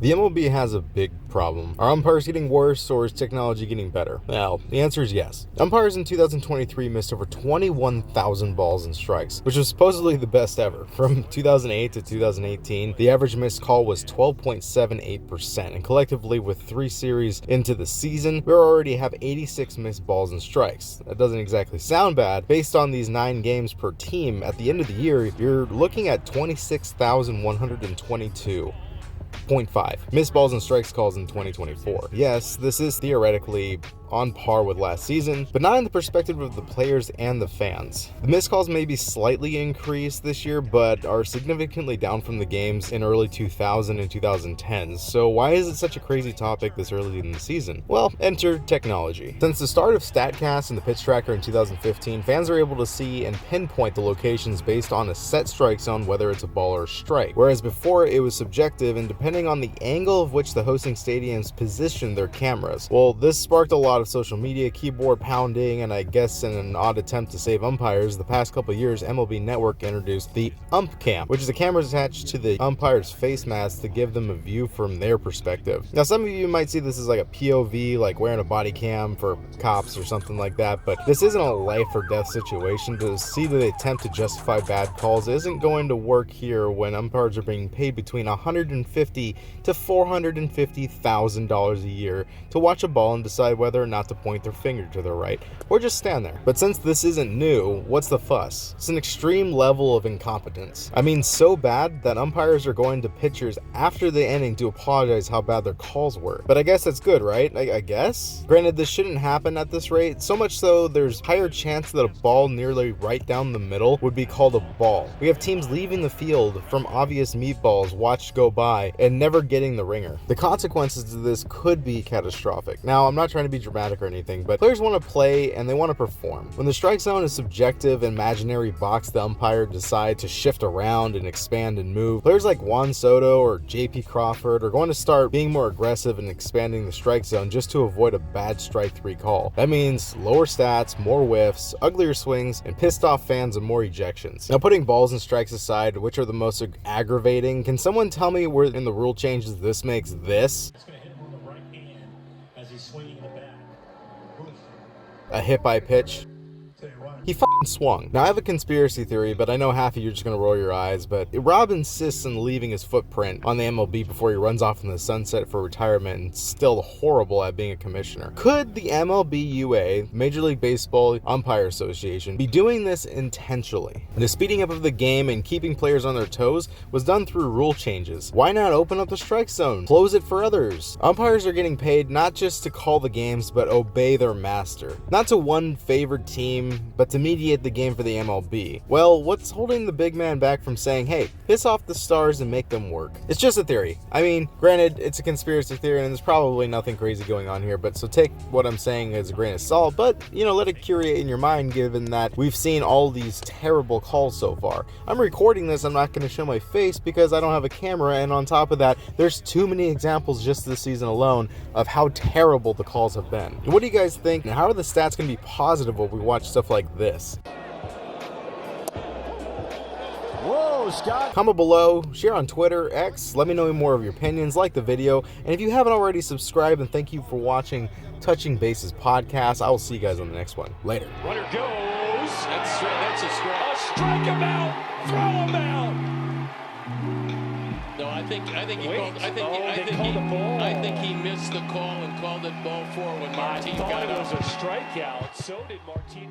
The MLB has a big problem. Are umpires getting worse, or is technology getting better? Well, the answer is yes. Umpires in 2023 missed over 21,000 balls and strikes, which was supposedly the best ever. From 2008 to 2018, the average missed call was 12.78%, and collectively with 3 series into the season, we already have 86 missed balls and strikes. That doesn't exactly sound bad. Based on these 9 games per team, at the end of the year, you're looking at 26,122. 0.5 missed balls and strikes calls in 2024. Yes, this is theoretically on par with last season, but not in the perspective of the players and the fans. The missed calls may be slightly increased this year, but are significantly down from the games in early 2000 and 2010. So why is it such a crazy topic this early in the season? Well, enter technology. Since the start of StatCast and the pitch tracker in 2015, fans are able to see and pinpoint the locations based on a set strike zone, whether it's a ball or a strike. Whereas before it was subjective and depending on the angle of which the hosting stadiums positioned their cameras. Well, this sparked a lot of social media, keyboard pounding, and I guess in an odd attempt to save umpires, the past couple years, MLB Network introduced the Ump Cam, which is a camera attached to the umpire's face mask to give them a view from their perspective. Now, some of you might see this as like a POV, like wearing a body cam for cops or something like that, but this isn't a life or death situation. To see the attempt to justify bad calls isn't going to work here when umpires are being paid between $150,000 to $450,000 a year to watch a ball and decide whether or not to point their finger to the right or just stand there. But since this isn't new, what's the fuss? It's an extreme level of incompetence. I mean, so bad that umpires are going to pitchers after the inning to apologize how bad their calls were. But I guess that's good, right? I guess? Granted, this shouldn't happen at this rate, so much so there's higher chance that a ball nearly right down the middle would be called a ball. We have teams leaving the field from obvious meatballs watched go by and never getting the ringer. The consequences of this could be catastrophic. Now, I'm not trying to be dramatic or anything, but players want to play and they want to perform. When the strike zone is subjective imaginary box the umpire decide to shift around and expand and move, players like Juan Soto or JP Crawford are going to start being more aggressive and expanding the strike zone just to avoid a bad strike 3 call. That means lower stats, more whiffs, uglier swings, and pissed off fans and more ejections. Now, putting balls and strikes aside, which are the most aggravating, can someone tell me where in the rule changes this makes this a hit by pitch? He fucking swung. Now, I have a conspiracy theory, but I know half of you are just going to roll your eyes, but Rob insists on leaving his footprint on the MLB before he runs off in the sunset for retirement and still horrible at being a commissioner. Could the MLB UA, Major League Baseball Umpire Association, be doing this intentionally? The speeding up of the game and keeping players on their toes was done through rule changes. Why not open up the strike zone? Close it for others. Umpires are getting paid not just to call the games, but obey their master. Not to one favored team, but to mediate the game for the MLB. Well, what's holding the big man back from saying, hey, piss off the stars and make them work? It's just a theory. I mean, granted, it's a conspiracy theory and there's probably nothing crazy going on here, but so take what I'm saying as a grain of salt, but, let it curate in your mind given that we've seen all these terrible calls so far. I'm recording this, I'm not going to show my face because I don't have a camera, and on top of that, there's too many examples just this season alone of how terrible the calls have been. What do you guys think, and how are the stats going to be positive when we watch stuff like this? Whoa, Scott. Comment below, share on Twitter, X, let me know more of your opinions, like the video, and if you haven't already, subscribe, and thank you for watching Touching Bases podcast. I will see you guys on the next one. Later. Runner goes. That's a strike. Strike him out. Throw him out. No, I think he missed the call and called it ball 4 when Martin got out. I thought it was a strikeout. So did Martin.